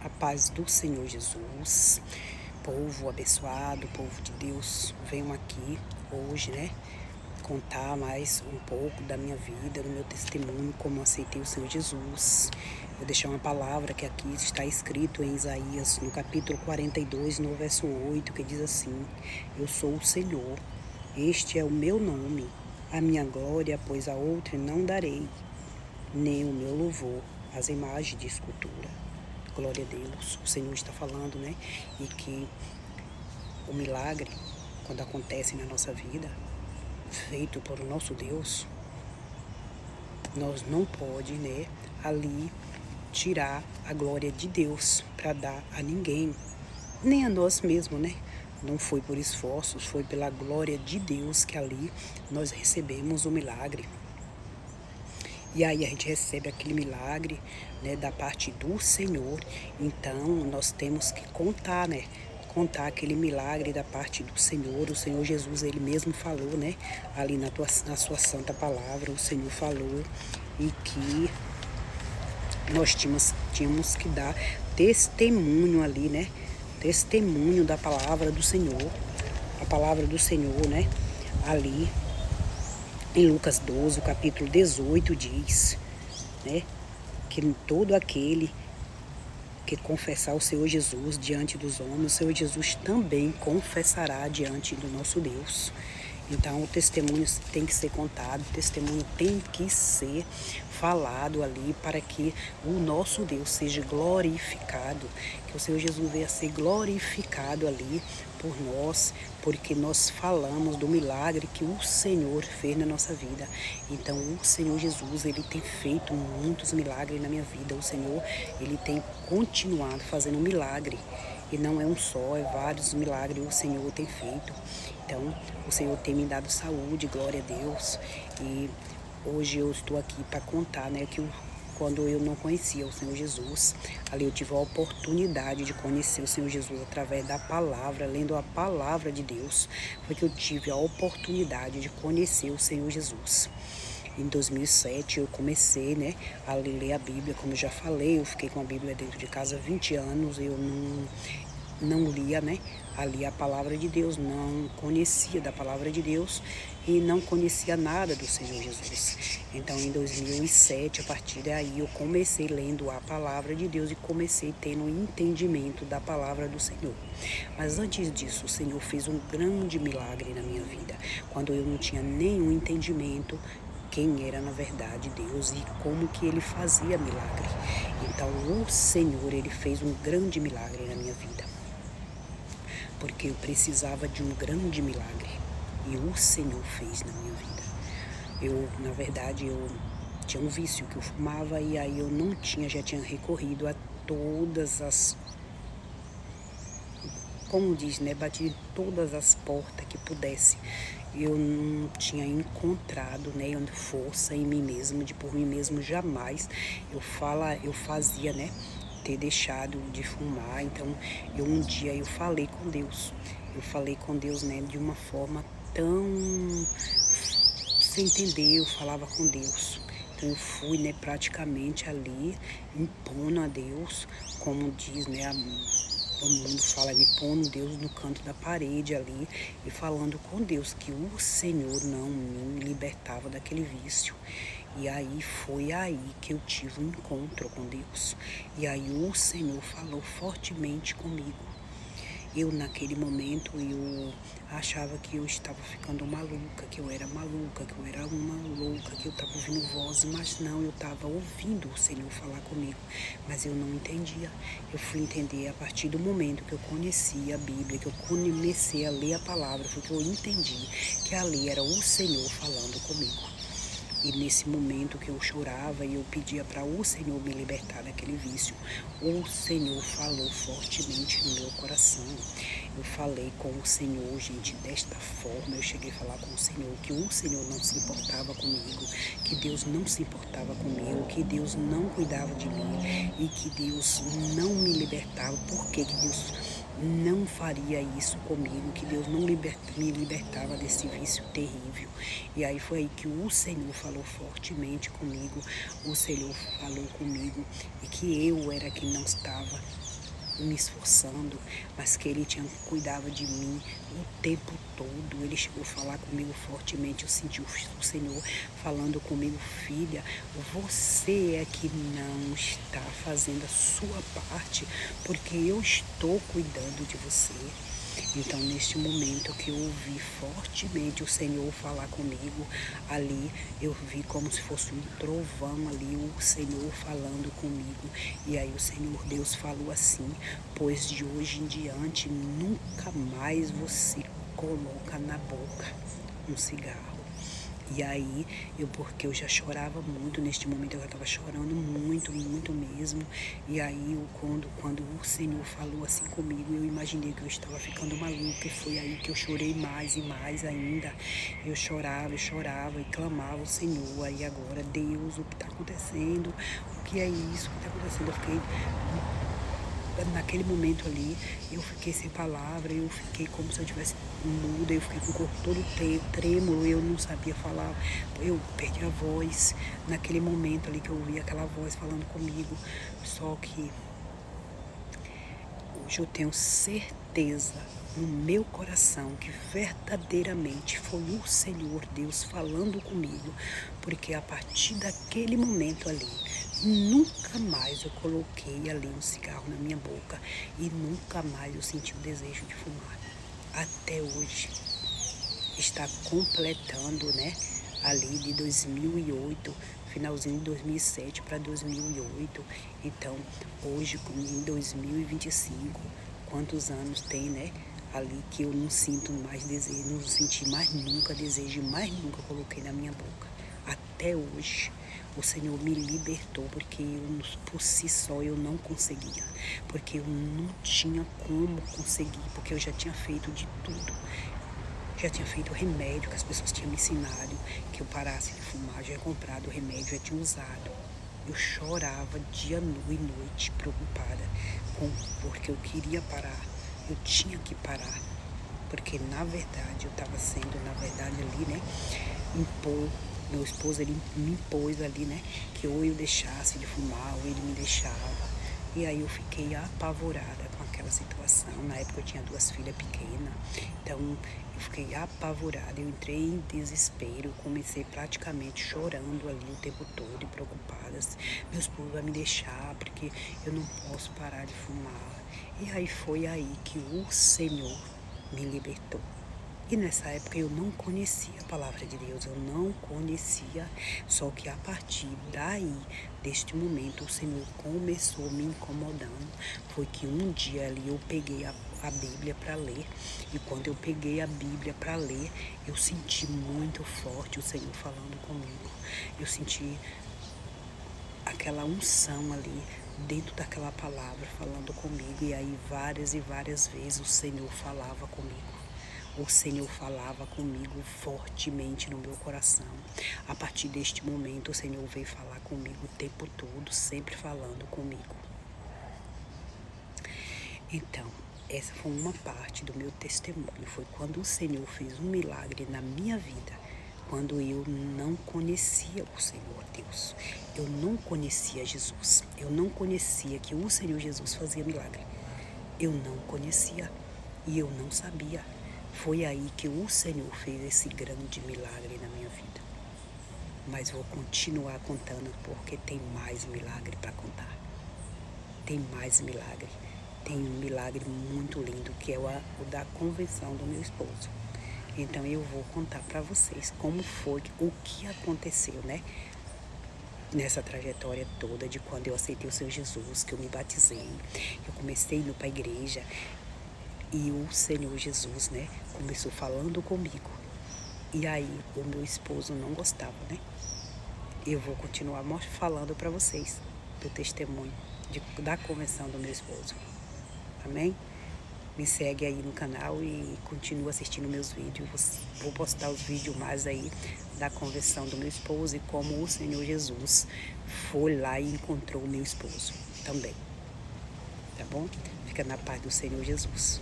A paz do Senhor Jesus, povo abençoado, povo de Deus, venho aqui hoje, contar mais um pouco da minha vida, do meu testemunho, como eu aceitei o Senhor Jesus. Vou deixar uma palavra que aqui está escrito em Isaías, no capítulo 42, no verso 8, que diz assim: Eu sou o Senhor, este é o meu nome, a minha glória, pois a outra não darei, nem o meu louvor às imagens de escultura. Glória a Deus, o Senhor está falando, E que o milagre, quando acontece na nossa vida, feito por o nosso Deus, nós não pode, ali tirar a glória de Deus para dar a ninguém, nem a nós mesmos, Não foi por esforços, foi pela glória de Deus que ali nós recebemos o milagre. E aí a gente recebe aquele milagre, da parte do Senhor. Então nós temos que contar, Contar aquele milagre da parte do Senhor. O Senhor Jesus, Ele mesmo falou, Ali na sua santa palavra, o Senhor falou e que nós tínhamos que dar testemunho ali, Testemunho da palavra do Senhor. A palavra do Senhor, Ali em Lucas 12, o capítulo 18 diz, que todo aquele que confessar o Senhor Jesus diante dos homens, o Senhor Jesus também confessará diante do nosso Deus. Então o testemunho tem que ser contado, o testemunho tem que ser falado ali para que o nosso Deus seja glorificado, que o Senhor Jesus venha a ser glorificado ali por nós, porque nós falamos do milagre que o Senhor fez na nossa vida. Então o Senhor Jesus, Ele tem feito muitos milagres na minha vida. O Senhor, Ele tem continuado fazendo milagre. E não é um só, é vários milagres o Senhor tem feito. Então, o Senhor tem me dado saúde, glória a Deus. E hoje eu estou aqui para contar, que quando eu não conhecia o Senhor Jesus, ali eu tive a oportunidade de conhecer o Senhor Jesus através da palavra, lendo a palavra de Deus, foi que eu tive a oportunidade de conhecer o Senhor Jesus. Em 2007 eu comecei, a ler a Bíblia, como eu já falei, eu fiquei com a Bíblia dentro de casa há 20 anos, eu não lia, ali a palavra de Deus, não conhecia da palavra de Deus e não conhecia nada do Senhor Jesus. Então em 2007, a partir daí, eu comecei lendo a palavra de Deus e comecei tendo um entendimento da palavra do Senhor. Mas antes disso, o Senhor fez um grande milagre na minha vida, quando eu não tinha nenhum entendimento quem era na verdade Deus e como que Ele fazia milagre. Então o Senhor, Ele fez um grande milagre na minha vida, porque eu precisava de um grande milagre e o Senhor fez na minha vida. Na verdade, eu tinha um vício que eu fumava e aí eu já tinha recorrido a todas as, como diz, bati em todas as portas que pudesse. Eu não tinha encontrado, força em mim mesmo, por mim mesmo jamais eu fazia, ter deixado de fumar. Então um dia eu falei com Deus. Eu falei com Deus, de uma forma tão sem entender, eu falava com Deus. Então eu fui, praticamente ali impondo a Deus, como diz, o mundo fala, pondo Deus no canto da parede ali e falando com Deus que o Senhor não me libertava daquele vício. E aí foi aí que eu tive um encontro com Deus. E aí o Senhor falou fortemente comigo. Eu naquele momento eu achava que eu estava ficando maluca, que eu era maluca, que eu era uma louca, que eu estava ouvindo voz, mas não, eu estava ouvindo o Senhor falar comigo, mas eu não entendia. Eu fui entender a partir do momento que eu conheci a Bíblia, que eu comecei a ler a palavra, foi que eu entendi que ali era o Senhor falando comigo. E nesse momento que eu chorava e eu pedia para o Senhor me libertar daquele vício, o Senhor falou fortemente no meu coração. Eu falei com o Senhor, gente, desta forma. Eu cheguei a falar com o Senhor que o Senhor não se importava comigo, que Deus não se importava comigo, que Deus não cuidava de mim e que Deus não me libertava. Por que Deus não faria isso comigo, que Deus não me libertava desse vício terrível? E aí foi aí que o Senhor falou fortemente comigo, o Senhor falou comigo e que eu era quem não estava me esforçando, mas que Ele cuidava de mim o tempo todo. Ele chegou a falar comigo fortemente. Eu senti o Senhor falando comigo: filha, você é que não está fazendo a sua parte, porque eu estou cuidando de você. Então, neste momento que eu ouvi fortemente o Senhor falar comigo, ali eu vi como se fosse um trovão ali, o Senhor falando comigo. E aí o Senhor Deus falou assim: pois de hoje em diante nunca mais você coloca na boca um cigarro. E aí, porque eu já chorava muito, neste momento eu já estava chorando muito, muito mesmo. E aí, quando o Senhor falou assim comigo, eu imaginei que eu estava ficando maluca. E foi aí que eu chorei mais e mais ainda. Eu chorava e clamava ao Senhor. Aí agora, Deus, o que está acontecendo? O que é isso que está acontecendo? Eu fiquei... Naquele momento ali, eu fiquei sem palavra, eu fiquei como se eu tivesse muda, eu fiquei com o corpo todo trêmulo, eu não sabia falar, eu perdi a voz. Naquele momento ali que eu ouvi aquela voz falando comigo, só que hoje eu tenho certeza no meu coração que verdadeiramente foi o Senhor Deus falando comigo, porque a partir daquele momento ali, nunca mais eu coloquei ali um cigarro na minha boca e nunca mais eu senti o desejo de fumar. Até hoje está completando, né, ali de 2008, finalzinho de 2007 para 2008. Então, hoje, em 2025, quantos anos tem, né, ali que eu não sinto mais desejo, não senti mais nunca desejo, mais nunca coloquei na minha boca. Até hoje, o Senhor me libertou, porque eu, por si só, eu não conseguia, porque eu não tinha como conseguir, porque eu já tinha feito de tudo. Já tinha feito remédio que as pessoas tinham me ensinado que eu parasse de fumar, já tinha comprado o remédio, já tinha usado. Eu chorava dia e noite, preocupada, porque eu queria parar, eu tinha que parar, porque na verdade eu estava sendo, na verdade ali, né, meu esposo, ele me impôs ali, né, que ou eu deixasse de fumar ou ele me deixava. E aí eu fiquei apavorada com aquela situação. Na época eu tinha 2 filhas pequenas, então eu fiquei apavorada. Eu entrei em desespero, comecei praticamente chorando ali o tempo todo e preocupada. Meu esposo vai me deixar porque eu não posso parar de fumar. E aí foi aí que o Senhor me libertou. E nessa época eu não conhecia a palavra de Deus, eu não conhecia, só que a partir daí, deste momento, o Senhor começou me incomodando. Foi que um dia ali eu peguei a Bíblia para ler, e quando eu peguei a Bíblia para ler, eu senti muito forte o Senhor falando comigo. Eu senti aquela unção ali, dentro daquela palavra, falando comigo, e aí várias e várias vezes o Senhor falava comigo. O Senhor falava comigo fortemente no meu coração. A partir deste momento, o Senhor veio falar comigo o tempo todo, sempre falando comigo. Então, essa foi uma parte do meu testemunho. Foi quando o Senhor fez um milagre na minha vida, quando eu não conhecia o Senhor Deus. Eu não conhecia Jesus. Eu não conhecia que o Senhor Jesus fazia milagre. Eu não conhecia e eu não sabia. Foi aí que o Senhor fez esse grande milagre na minha vida. Mas vou continuar contando, porque tem mais milagre para contar. Tem mais milagre. Tem um milagre muito lindo, que é o da conversão do meu esposo. Então eu vou contar para vocês como foi, o que aconteceu, né? Nessa trajetória toda de quando eu aceitei o Senhor Jesus, que eu me batizei, eu comecei a ir para a igreja. E o Senhor Jesus, né, começou falando comigo. E aí o meu esposo não gostava, né? Eu vou continuar falando para vocês do testemunho da conversão do meu esposo. Amém? Me segue aí no canal e continua assistindo meus vídeos. Vou postar os vídeos mais aí da conversão do meu esposo e como o Senhor Jesus foi lá e encontrou o meu esposo também. Tá bom? Fica na paz do Senhor Jesus.